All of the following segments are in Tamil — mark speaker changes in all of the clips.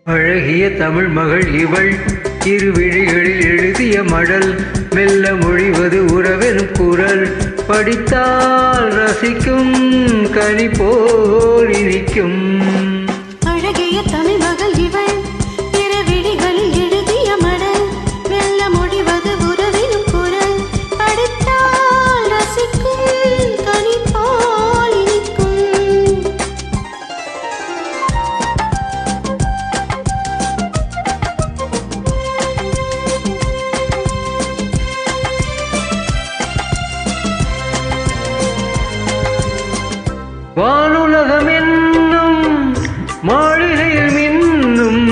Speaker 1: அழகிய தமிழ் மகள் இவள் இருவிழிகளில் எழுதிய மடல் மெல்ல மொழிவது உறவெனும் குரல் படித்தால் ரசிக்கும் கனி போல் இனிக்கும்.
Speaker 2: அழகிய தமிழ் மகள் இவள் இருவிழிகளில் எழுதிய மடல் மெல்ல மொழிவது உறவெனும் குரல் படித்தால் ரசிக்கும் கனி போல் இனிக்கும்.
Speaker 1: வானுலகம் என்னும் மாளிகையில் மின்னும்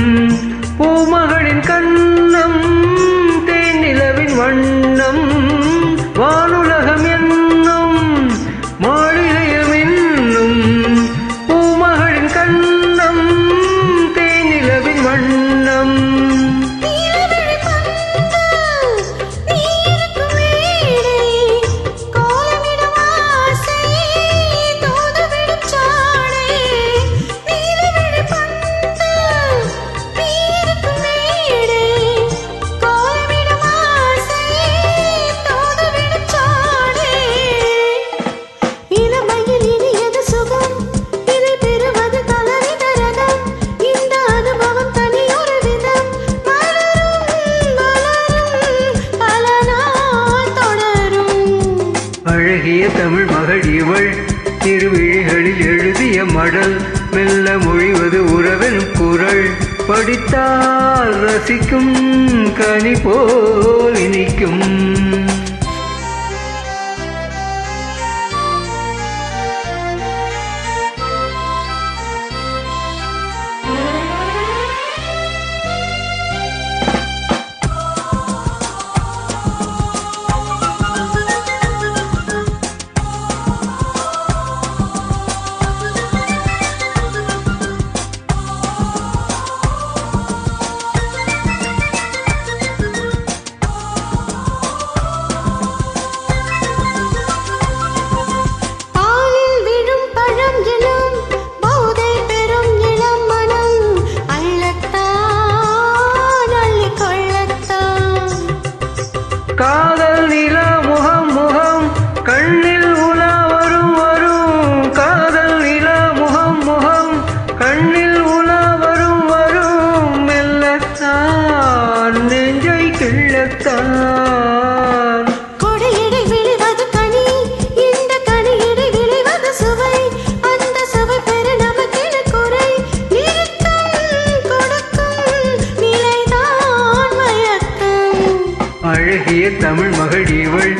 Speaker 1: பூமகளின் கண்ணம் தேனிலவின் வண்ணம். வானுலகம் என்னும் மாளிகையில் மின்னும் பூமகளின் கண்ணம் தேனிலவின் வண்ணம். அழகிய தமிழ் மகள் இவள் திருவிழிகளில் எழுதிய மடல் மெல்ல மொழிவது உறவெனும் குரல் படித்தால் ரசிக்கும் கனி போல் இனிக்கும். காதல் நிலா முகம் முகம் கண்ணில் உலா வரும் வரும். காதல் நிலா முகம் முகம் கண்ணில் உலா வரும் வரும். மெல்லத்தான் நெஞ்சை கிள்ளத்தான்.
Speaker 2: கொடையிடை விளைவது கனி, இந்த கனியிடை விளைவது சுவை. அந்த சுவை பெற நமக்கென குறை. நிறுத்தம் கொடுக்கும் நிலைதான் மயக்கம்.
Speaker 1: அழகிய தமிழ் மகள் இவள்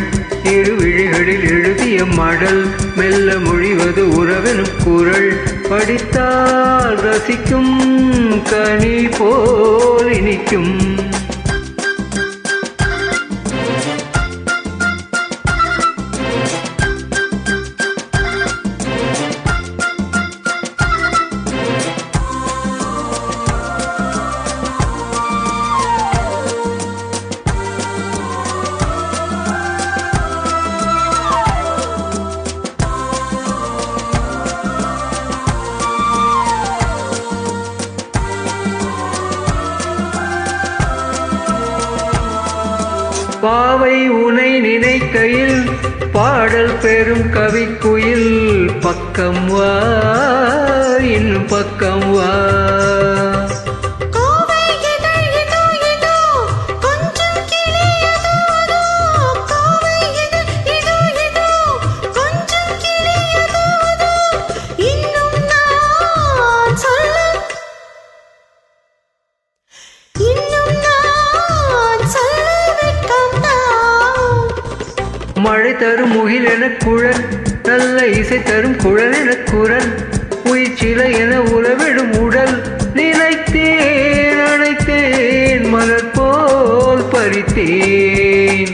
Speaker 1: இருவிழிகளில் எழுதிய மடல் மெல்ல மொழிவது உறவெனும் குரல் படித்தால் ரசிக்கும் கனி போல் இனிக்கும். பாவை உனை நினைக்கையில் பாடல் பெறும் கவிக்குயில் பக்கம் வா இன்னும் பக்கம் வா. மழை தரும் முகில் என குழல் நல்ல இசை தரும் குழல் என குரல் உயிர் சிலை என உறவிடும் உடல் நினைத்தேன் அழைத்தேன் மலர் போல் பறித்தேன்.